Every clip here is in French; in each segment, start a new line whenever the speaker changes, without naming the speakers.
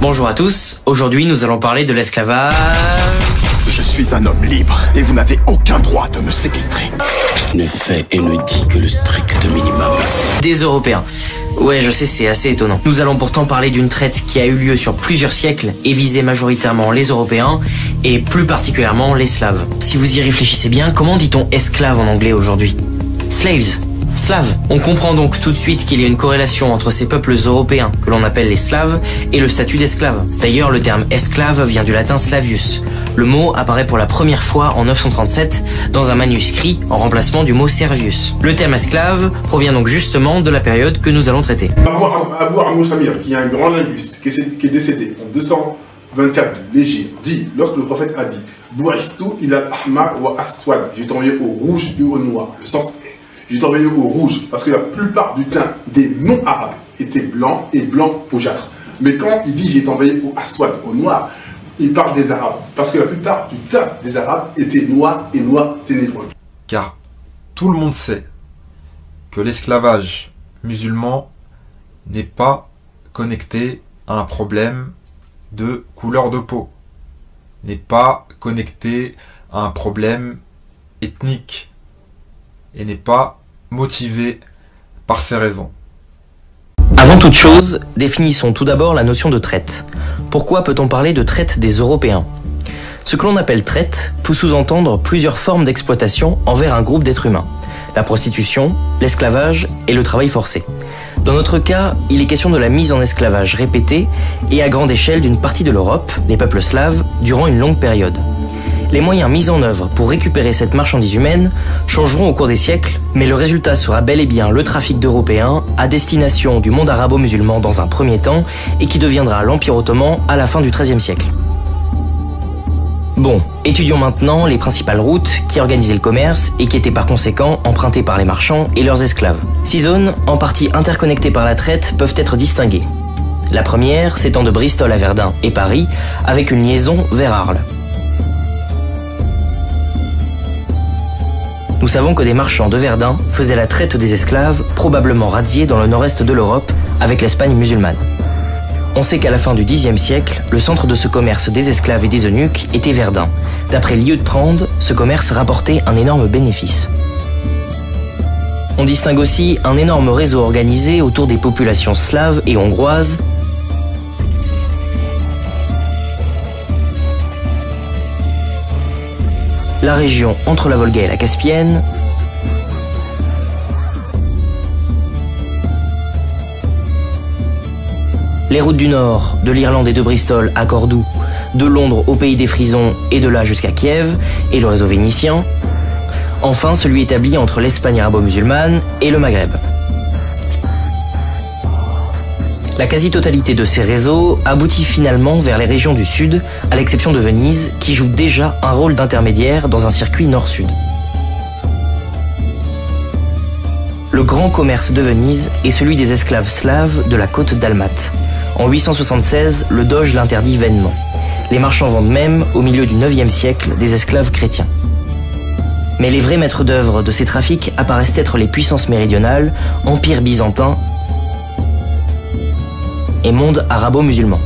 Bonjour à tous, aujourd'hui nous allons parler de l'esclavage...
Je suis un homme libre et vous n'avez aucun droit de me séquestrer.
Ne fait et ne dit que le strict minimum.
Des Européens. Ouais, je sais, c'est assez étonnant. Nous allons pourtant parler d'une traite qui a eu lieu sur plusieurs siècles et visait majoritairement les Européens et plus particulièrement les Slaves. Si vous y réfléchissez bien, comment dit-on esclave en anglais aujourd'hui? Slaves. Slaves. On comprend donc tout de suite qu'il y a une corrélation entre ces peuples européens, que l'on appelle les Slaves, et le statut d'esclave. D'ailleurs, le terme esclave vient du latin slavius. Le mot apparaît pour la première fois en 937 dans un manuscrit en remplacement du mot servius. Le terme esclave provient donc justement de la période que nous allons traiter.
Abu Amr Samir, qui est un grand linguiste, qui est décédé en 224 l'Égypte, dit, lorsque le prophète a dit « Bu'ithtu ila al-ahmar wa aswad » j'ai été envoyé au rouge et au noir. Le sens est j'ai été envoyé au rouge parce que la plupart du teint des non-arabes étaient blancs et blancs rougeâtres. Mais quand il dit j'ai été envoyé au aswad, au noir, il parle des arabes. Parce que la plupart du teint des arabes était noir et noir ténébreux.
Car tout le monde sait que l'esclavage musulman n'est pas connecté à un problème de couleur de peau, n'est pas connecté à un problème ethnique et n'est pas motivé par ces raisons.
Avant toute chose, définissons tout d'abord la notion de traite. Pourquoi peut-on parler de traite des Européens? Ce que l'on appelle traite peut sous-entendre plusieurs formes d'exploitation envers un groupe d'êtres humains. La prostitution, l'esclavage et le travail forcé. Dans notre cas, il est question de la mise en esclavage répétée et à grande échelle d'une partie de l'Europe, les peuples slaves, durant une longue période. Les moyens mis en œuvre pour récupérer cette marchandise humaine changeront au cours des siècles, mais le résultat sera bel et bien le trafic d'Européens à destination du monde arabo-musulman dans un premier temps et qui deviendra l'Empire ottoman à la fin du XIIIe siècle. Bon, étudions maintenant les principales routes qui organisaient le commerce et qui étaient par conséquent empruntées par les marchands et leurs esclaves. 6 zones, en partie interconnectées par la traite, peuvent être distinguées. La première s'étend de Bristol à Verdun et Paris, avec une liaison vers Arles. Nous savons que des marchands de Verdun faisaient la traite des esclaves, probablement razziés dans le nord-est de l'Europe, avec l'Espagne musulmane. On sait qu'à la fin du Xe siècle, le centre de ce commerce des esclaves et des eunuques était Verdun. D'après Liutprand, ce commerce rapportait un énorme bénéfice. On distingue aussi un énorme réseau organisé autour des populations slaves et hongroises, la région entre la Volga et la Caspienne, les routes du Nord, de l'Irlande et de Bristol à Cordoue, de Londres au pays des Frisons et de là jusqu'à Kiev, et le réseau vénitien, enfin celui établi entre l'Espagne arabo-musulmane et le Maghreb. La quasi-totalité de ces réseaux aboutit finalement vers les régions du Sud, à l'exception de Venise, qui joue déjà un rôle d'intermédiaire dans un circuit nord-sud. Le grand commerce de Venise est celui des esclaves slaves de la côte dalmate. En 876, le doge l'interdit vainement. Les marchands vendent même, au milieu du IXe siècle, des esclaves chrétiens. Mais les vrais maîtres d'œuvre de ces trafics apparaissent être les puissances méridionales, empire byzantin et monde arabo-musulman.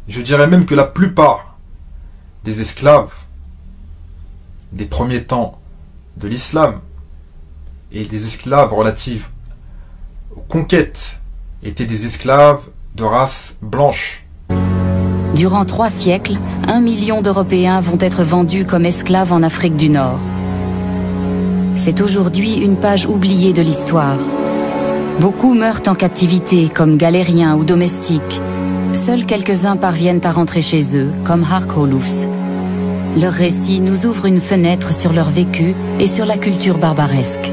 Je dirais même que la plupart des esclaves des premiers temps de l'islam et des esclaves relatifs aux conquêtes étaient des esclaves de race blanche.
Durant 3 siècles, 1 million d'Européens vont être vendus comme esclaves en Afrique du Nord. C'est aujourd'hui une page oubliée de l'histoire. Beaucoup meurent en captivité, comme galériens ou domestiques. Seuls quelques-uns parviennent à rentrer chez eux, comme Harkolufs. Leur récit nous ouvre une fenêtre sur leur vécu et sur la culture barbaresque.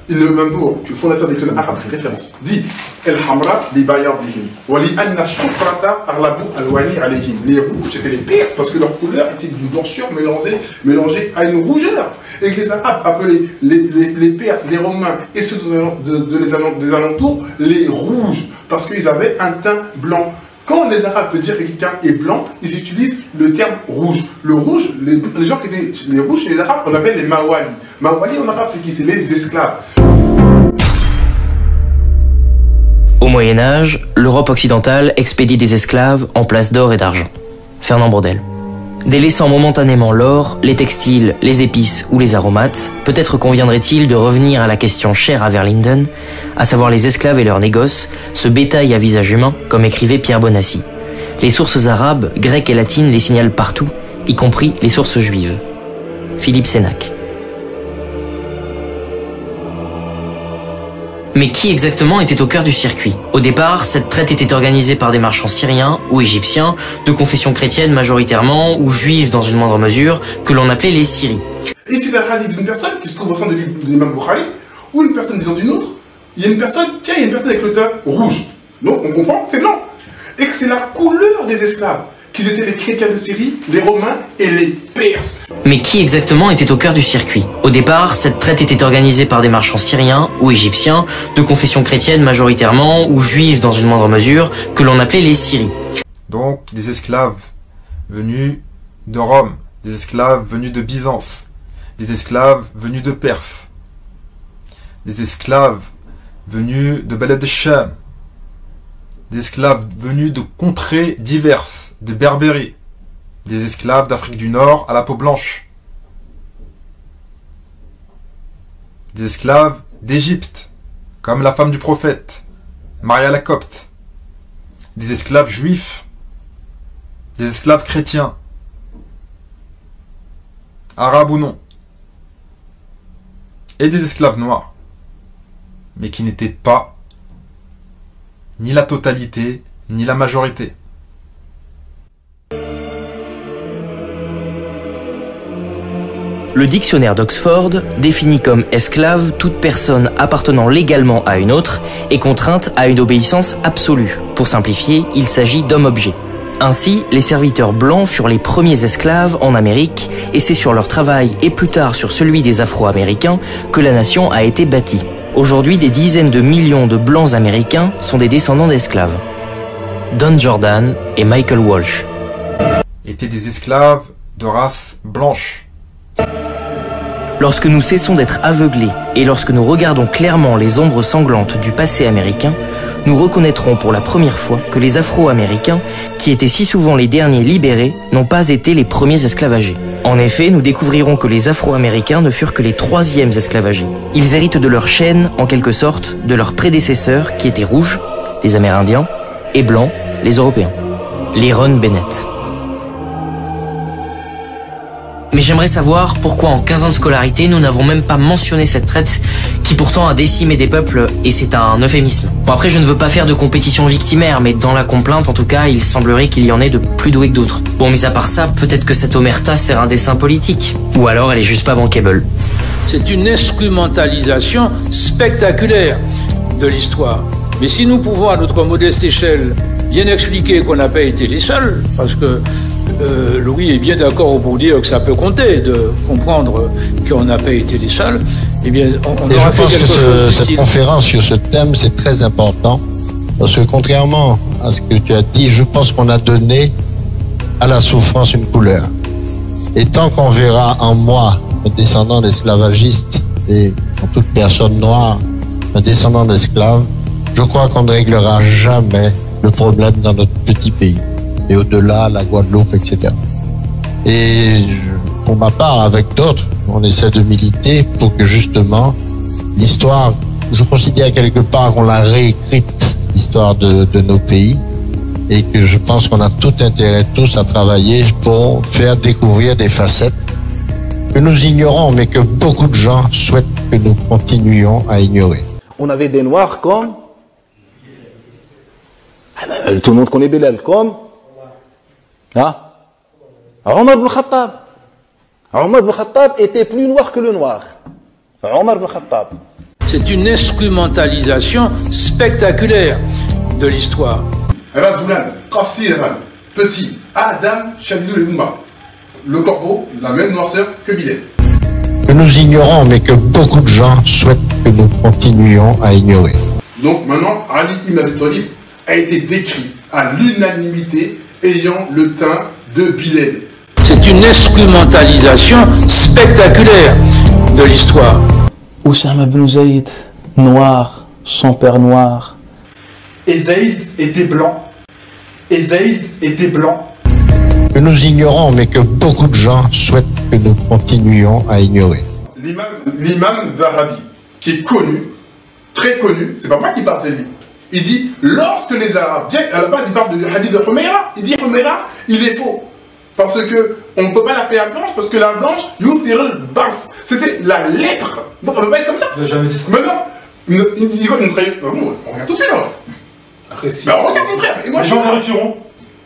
Le Mandour, le fondateur des clans arabes, référence, dit El Hamra li bayadihim, wa li anna shukrata aghlabu alwani alayhim. Les rouges, c'était les Perses, parce que leur couleur était d'une blancheur mélangée à une rougeur. Et que les Arabes appelaient les Perses, les Romains et ceux des alentours, les rouges, parce qu'ils avaient un teint blanc. Quand les Arabes veulent dire que quelqu'un est blanc, ils utilisent le terme rouge. Le rouge, les gens qui étaient les rouges chez les Arabes, on appelle les Mawali. Mawali en arabe, c'est qui? C'est les esclaves.
Au Moyen-Âge, l'Europe occidentale expédie des esclaves en place d'or et d'argent. Fernand Braudel. Délaissant momentanément l'or, les textiles, les épices ou les aromates, peut-être conviendrait-il de revenir à la question chère à Verlinden, à savoir les esclaves et leurs négoces, ce bétail à visage humain, comme écrivait Pierre Bonassi. Les sources arabes, grecques et latines les signalent partout, y compris les sources juives. Philippe Sénac. Mais qui exactement était au cœur du circuit? Au départ, cette traite était organisée par des marchands syriens ou égyptiens, de confession chrétienne majoritairement, ou juive dans une moindre mesure, que l'on appelait les Syries.
Et c'est un hadith d'une personne qui se trouve au sein de l'imam Bukhari, ou une personne disant d'une autre, il y a une personne, tiens, il y a une personne avec le teint rouge. Donc on comprend, c'est blanc. Et que c'est la couleur des esclaves, qu'ils étaient les chrétiens de Syrie, les Romains et les Perses.
Mais qui exactement était au cœur du circuit? Au départ, cette traite était organisée par des marchands syriens ou égyptiens, de confession chrétienne majoritairement, ou juive dans une moindre mesure, que l'on appelait les Syries.
Donc des esclaves venus de Rome, des esclaves venus de Byzance, des esclaves venus de Perse, des esclaves venus de Balad al-Sham, des esclaves venus de contrées diverses, de Berbérie, des esclaves d'Afrique du Nord à la peau blanche, des esclaves d'Égypte, comme la femme du prophète, Maria la Copte, des esclaves juifs, des esclaves chrétiens, arabes ou non, et des esclaves noirs, mais qui n'étaient pas ni la totalité, ni la majorité.
Le dictionnaire d'Oxford définit comme esclave toute personne appartenant légalement à une autre et contrainte à une obéissance absolue. Pour simplifier, il s'agit d'hommes-objets. Ainsi, les serviteurs blancs furent les premiers esclaves en Amérique et c'est sur leur travail et plus tard sur celui des Afro-Américains que la nation a été bâtie. Aujourd'hui, des dizaines de millions de blancs américains sont des descendants d'esclaves. Don Jordan et Michael Walsh
étaient des esclaves de race blanche.
Lorsque nous cessons d'être aveuglés et lorsque nous regardons clairement les ombres sanglantes du passé américain, nous reconnaîtrons pour la première fois que les Afro-Américains, qui étaient si souvent les derniers libérés, n'ont pas été les premiers esclavagés. En effet, nous découvrirons que les Afro-Américains ne furent que les troisièmes esclavagés. Ils héritent de leur chaîne, en quelque sorte, de leurs prédécesseurs qui étaient rouges, les Amérindiens, et blancs, les Européens. Lyron Bennett. Mais j'aimerais savoir pourquoi en 15 ans de scolarité, nous n'avons même pas mentionné cette traite qui pourtant a décimé des peuples et c'est un euphémisme. Bon après je ne veux pas faire de compétition victimaire, mais dans la complainte en tout cas, il semblerait qu'il y en ait de plus doués que d'autres. Bon mis à part ça, peut-être que cette omerta sert un dessin politique. Ou alors elle est juste pas bankable.
C'est une instrumentalisation spectaculaire de l'histoire. Mais si nous pouvons à notre modeste échelle bien expliquer qu'on n'a pas été les seuls, parce que Louis est bien d'accord pour dire que ça peut compter de comprendre qu'on n'a pas été les seuls. Eh bien, on
et je pense que cette conférence sur ce thème, c'est très important. Parce que contrairement à ce que tu as dit, je pense qu'on a donné à la souffrance une couleur. Et tant qu'on verra en moi un descendant d'esclavagistes et en toute personne noire un descendant d'esclaves, je crois qu'on ne réglera jamais le problème dans notre petit pays. Et au-delà, la Guadeloupe, etc. Et pour ma part, avec d'autres, on essaie de militer pour que justement l'histoire, je considère quelque part qu'on l'a réécrite, l'histoire de nos pays, et que je pense qu'on a tout intérêt tous à travailler pour faire découvrir des facettes que nous ignorons, mais que beaucoup de gens souhaitent que nous continuions à ignorer.
On avait des Noirs comme... tout le monde connaît Bilal, comme... Omar ibn Khattab. Omar ibn Khattab était plus noir que le noir. Omar ibn Khattab.
C'est une instrumentalisation spectaculaire de l'histoire.
Rajulan, Qasiran, petit, Adam, Shadidul Umma. Le corbeau, la même noirceur que Bilal.
Que nous ignorons, mais que beaucoup de gens souhaitent que nous continuions à ignorer.
Donc maintenant, Ali ibn Abi Talib a été décrit à l'unanimité ayant le teint de Bilal.
C'est une instrumentalisation spectaculaire de l'histoire.
Oussama ibn Zayd, noir, son père noir.
Et Zaïd était blanc. Et Zaïd était blanc.
Que nous ignorons, mais que beaucoup de gens souhaitent que nous continuions à ignorer.
L'imam Zahabi, qui est connu, très connu, c'est pas moi qui parle, c'est lui. Il dit, lorsque les Arabes, à la base il parle du hadith de Humayra, il dit Humayra, il est faux. Parce que on ne peut pas l'appeler la blanche, parce que la blanche, c'était la lèpre. Donc on ne peut pas être comme ça.
Je n'ai jamais dit ça.
Maintenant, il dit quoi, on regarde tout de suite alors.
Après, si.
Ben, on regarde mon frère.
Les gens vérifieront.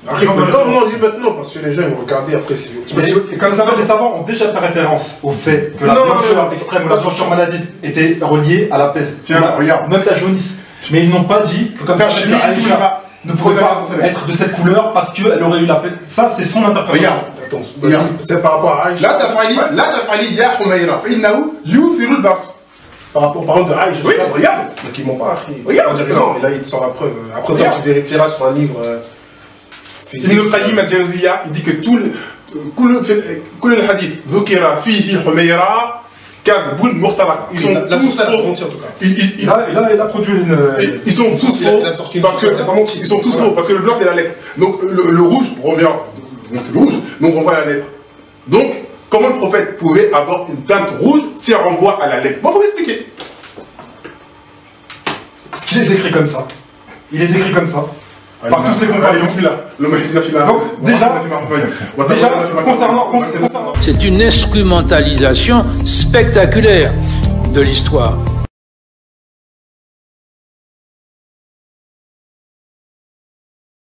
Non, dis maintenant, parce que les gens ils vont regarder après.
Et comme ça, les savants ont déjà fait référence au fait que la blancheur extrême ou la blancheur maladie était reliée à la peste.
Tiens, regarde.
Même la jaunisse. Mais ils n'ont pas dit que comme ça, Aïcha ne pouvait pas être de cette couleur parce qu'elle aurait eu la peste. Ça, c'est son interprétation.
Regarde.
C'est par rapport à Aïcha.
Là, t'as failli, ya Humayra. Innahu yuthiru al-bars.
Par rapport de Aïcha.
Oui, regarde.
Donc ils m'ont pas appris.
Regarde.
Non, et là, il te sort la preuve. Après, toi, tu vérifieras sur un livre.
Ibn Qayyim al-Jawziyya, il dit que tout le hadith, dhukira fihi Humayra, kadbun mukhtalaq. Ils sont tous faux.
Il a produit une.
Ils sont tous faux. Ils sont tous faux parce que le blanc c'est la lèpre. Donc le rouge revient. C'est le rouge. Donc on voit la lèpre. Donc comment le prophète pouvait avoir une teinte rouge si elle renvoie à la lèpre? Bon, faut m'expliquer.
Parce qu'il est décrit comme ça. Il est décrit comme ça. Par tous ses compagnons. Déjà, concernant...
C'est une instrumentalisation spectaculaire de l'histoire.